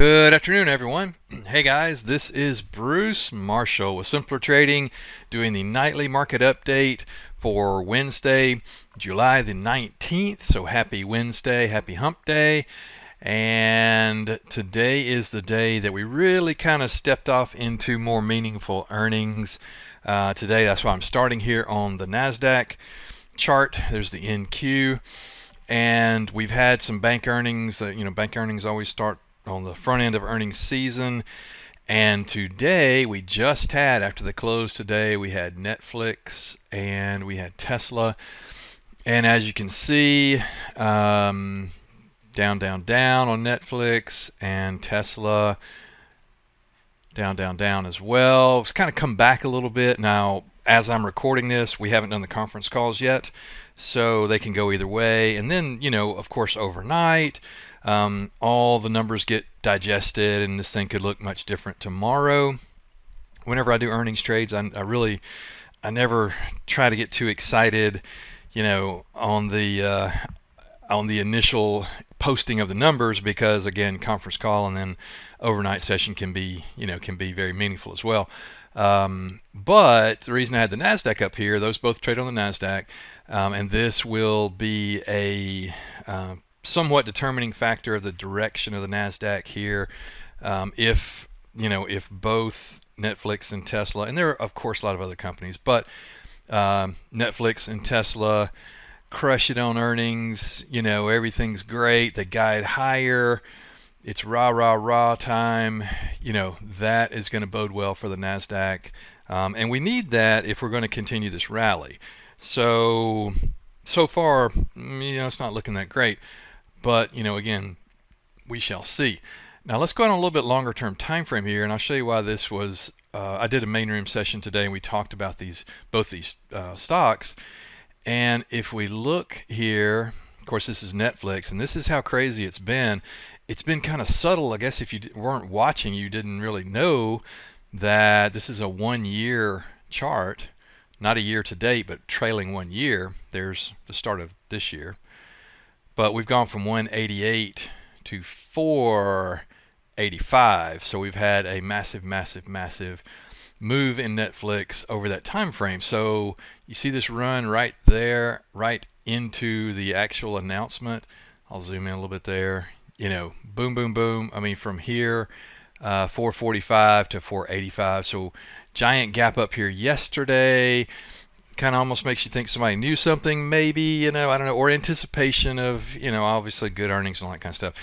Good afternoon, everyone. Hey guys, this is Bruce Marshall with Simpler Trading doing the nightly market update for Wednesday, July the 19th. So happy Wednesday, happy hump day. And today is the day that we really kind of stepped off into more meaningful earnings. Today, that's why I'm starting here on the NASDAQ chart. There's the NQ. And we've had some bank earnings. Bank earnings always start on the front end of earnings season. And today we just had, after the close today, we had Netflix and we had Tesla. And as you can see, down, down, down on Netflix, and Tesla down, down, down as well. It's kind of come back a little bit. Now, as I'm recording this, we haven't done the conference calls yet, so they can go either way. And then, of course, overnight, all the numbers get digested, and this thing could look much different tomorrow. Whenever I do earnings trades, I never try to get too excited, on the initial posting of the numbers, because again, conference call and then overnight session can be very meaningful as well. But the reason I had the NASDAQ up here, those both trade on the NASDAQ, and this will be a somewhat determining factor of the direction of the NASDAQ here. If both Netflix and Tesla, and there are of course a lot of other companies, but Netflix and Tesla crush it on earnings, everything's great, they guide higher, it's rah rah rah time, that is going to bode well for the NASDAQ, and we need that if we're going to continue this rally. So far, it's not looking that great, but again, we shall see. Now let's go on a little bit longer term time frame here, and I'll show you why this was. I did a main room session today, and we talked about both these stocks. And if we look here, of course, this is Netflix, and this is how crazy it's been. It's been kind of subtle. I guess if you weren't watching, you didn't really know that this is a 1 year chart, not a year to date, but trailing 1 year. There's the start of this year. But we've gone from 188 to 485. So we've had a massive, massive, massive move in Netflix over that time frame. So you see this run right there, right into the actual announcement. I'll zoom in a little bit there. Boom, boom, boom. I mean, from here, 445 to 485. So giant gap up here yesterday. Kind of almost makes you think somebody knew something, maybe, I don't know, or anticipation of, obviously good earnings and all that kind of stuff.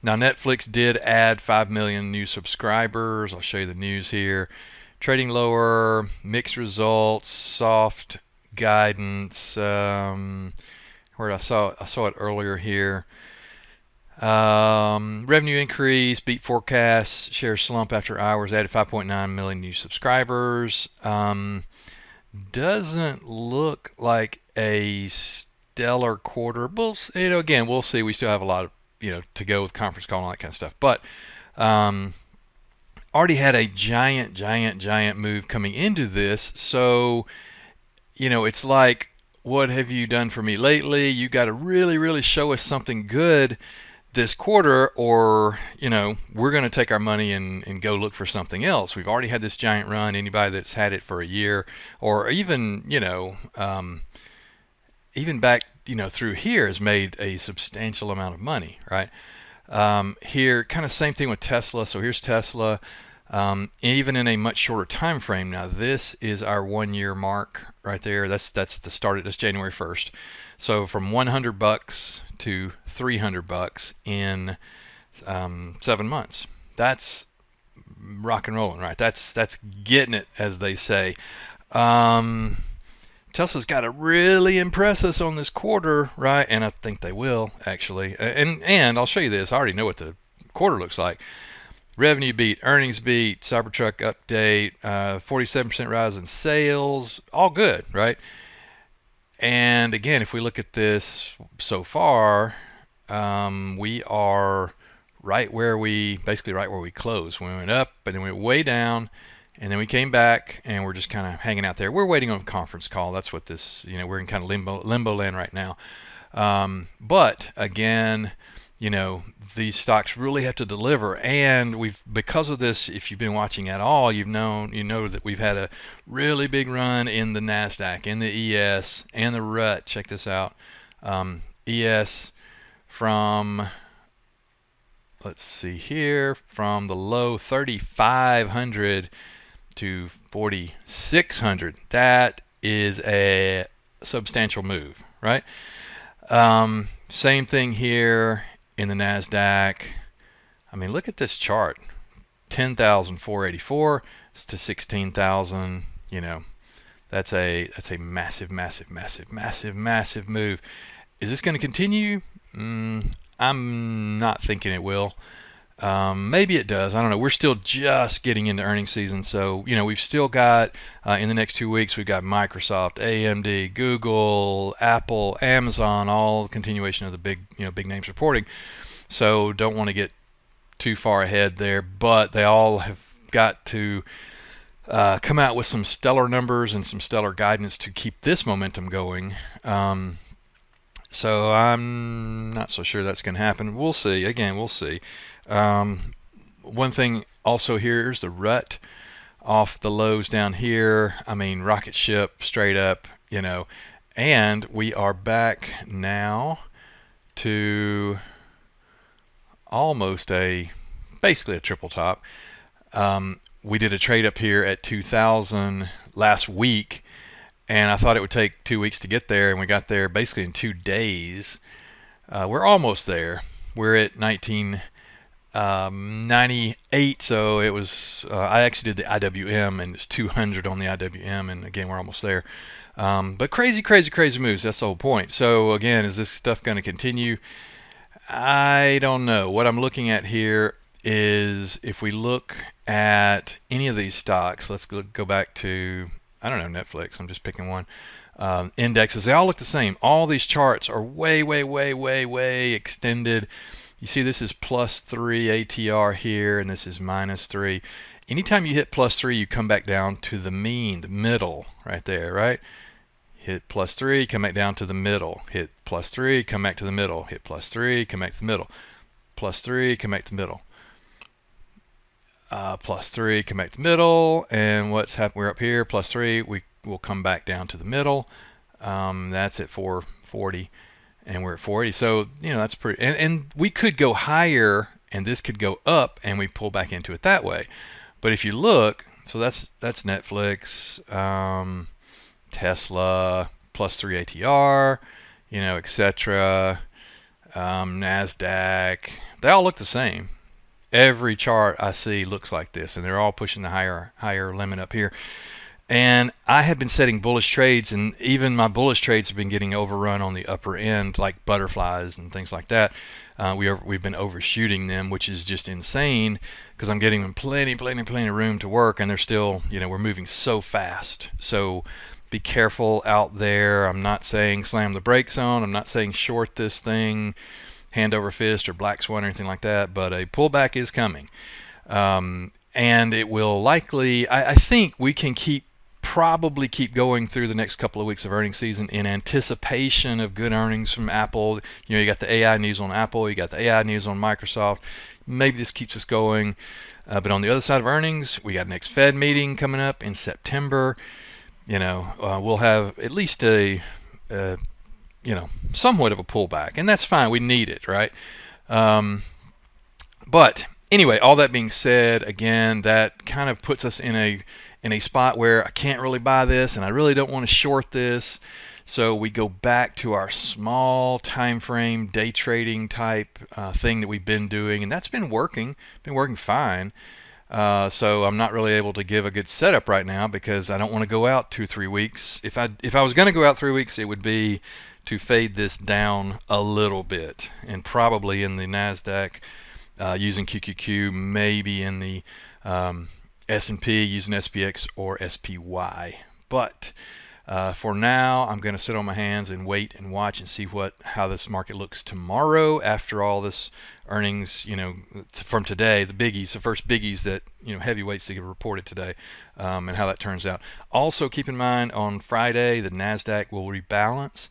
Now, Netflix did add 5 million new subscribers. I'll show you the news here. Trading lower, mixed results, soft guidance. Where I saw it earlier here. Revenue increase, beat forecasts, share slump after hours, added 5.9 million new subscribers. Doesn't look like a stellar quarter. But, again, we'll see. We still have a lot of, to go with conference call and all that kind of stuff. But already had a giant move coming into this. So, it's like, what have you done for me lately? You got to really, really show us something good this quarter, or we're going to take our money and go look for something else. We've already had this giant run. Anybody that's had it for a year, or even even back through here, has made a substantial amount of money, right? Here, kind of same thing with Tesla. So here's Tesla, even in a much shorter time frame. Now this is our 1 year mark right there. That's the start. That's January 1st. So from $100 to $300 in 7 months. That's rock and rolling, right? That's getting it, as they say. Tesla's got to really impress us on this quarter, right? And I think they will, actually. And I'll show you this. I already know what the quarter looks like. Revenue beat, earnings beat, Cybertruck update, 47% rise in sales, all good, right? And again, if we look at this so far, we are basically right where we closed. We went up, but then we went way down, and then we came back, and we're just kind of hanging out there. We're waiting on a conference call. That's what this, we're in kind of limbo land right now. But again, you know, these stocks really have to deliver. And because of this, if you've been watching at all, you know that we've had a really big run in the NASDAQ, in the ES, and the RUT. Check this out. ES from, let's see here, from the low 3,500 to 4,600. That is a substantial move, right? Same thing here in the NASDAQ. I mean, look at this chart. 10,484 to 16,000. You know, that's a massive, massive, massive, massive, massive move. Is this going to continue? I'm not thinking it will. Maybe it does. I don't know. We're still just getting into earnings season, so you know we've still got in the next 2 weeks we've got Microsoft, AMD, Google, Apple, Amazon, all continuation of the big names reporting. So don't want to get too far ahead there, but they all have got to come out with some stellar numbers and some stellar guidance to keep this momentum going. So I'm not so sure that's going to happen. We'll see. Again, we'll see. One thing also here is the RUT off the lows down here. I mean, rocket ship straight up, you know. And we are back now to almost basically a triple top. We did a trade up here at 2,000 last week, and I thought it would take 2 weeks to get there, and we got there basically in 2 days. We're almost there. We're at 1998, so it was I actually did the IWM, and it's 200 on the IWM, and again we're almost there. But crazy moves. That's the whole point. So again, is this stuff going to continue? I don't know. What I'm looking at here is if we look at any of these stocks, let's go back to, I don't know, Netflix. I'm just picking one. Indexes, they all look the same. All these charts are way extended. You see this is +3 ATR here, and this is -3. Anytime you hit +3, you come back down to the mean, the middle, right there, right? Hit +3, come back down to the middle. Hit +3, come back to the middle. Hit +3, come back to the middle. +3, come back to the middle. +3, come back to the middle. And what's happened? We're up here, +3. We will come back down to the middle. That's at 440, and we're at 480. So you know that's pretty. And we could go higher, and this could go up, and we pull back into it that way. But if you look, so that's Netflix. Tesla, +3 ATR, you know, etc. NASDAQ, they all look the same. Every chart I see looks like this, and they're all pushing the higher limit up here. And I have been setting bullish trades, and even my bullish trades have been getting overrun on the upper end, like butterflies and things like that. We've been overshooting them, which is just insane because I'm getting them plenty of room to work, and they're still, you know, we're moving so fast. So be careful out there. I'm not saying slam the brakes on. I'm not saying short this thing, hand over fist or black swan or anything like that, but a pullback is coming. And it will likely, I think we can probably keep going through the next couple of weeks of earnings season in anticipation of good earnings from Apple. You know, you got the AI news on Apple, you got the AI news on Microsoft. Maybe this keeps us going. But on the other side of earnings, we got next Fed meeting coming up in September. You know, we'll have at least a somewhat of a pullback, and that's fine. We need it, right? But anyway, all that being said, again, that kind of puts us in a spot where I can't really buy this, and I really don't want to short this. So we go back to our small time frame day trading type thing that we've been doing, and that's been working fine. So I'm not really able to give a good setup right now because I don't want to go out 2-3 weeks. If I was going to go out 3 weeks, it would be to fade this down a little bit, and probably in the NASDAQ using QQQ, maybe in the S&P using SPX or SPY. But for now, I'm going to sit on my hands and wait and watch and see how this market looks tomorrow after all this earnings, you know, from today, the first biggies that, you know, heavyweights that get reported today, and how that turns out. Also, keep in mind on Friday, the NASDAQ will rebalance.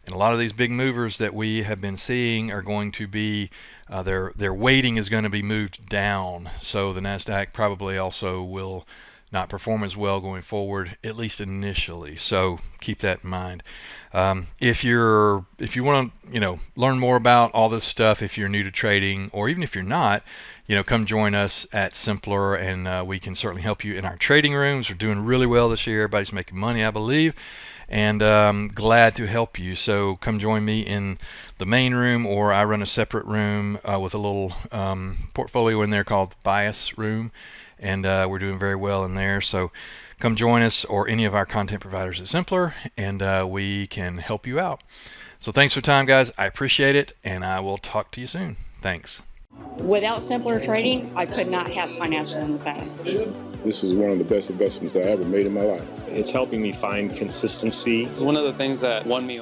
And a lot of these big movers that we have been seeing are going to be, their weighting is going to be moved down. So the NASDAQ probably also will not perform as well going forward, at least initially. So keep that in mind. If you want to learn more about all this stuff, if you're new to trading, or even if you're not, come join us at Simpler, and we can certainly help you in our trading rooms. We're doing really well this year. Everybody's making money, I believe, and glad to help you. So come join me in the main room, or I run a separate room with a little portfolio in there called Bias Room, and we're doing very well in there. So come join us, or any of our content providers at Simpler, and we can help you out. So thanks for your time, guys. I appreciate it, and I will talk to you soon. Thanks. Without Simpler Trading, I could not have financial independence. This is one of the best investments I ever made in my life. It's helping me find consistency. It's one of the things that won me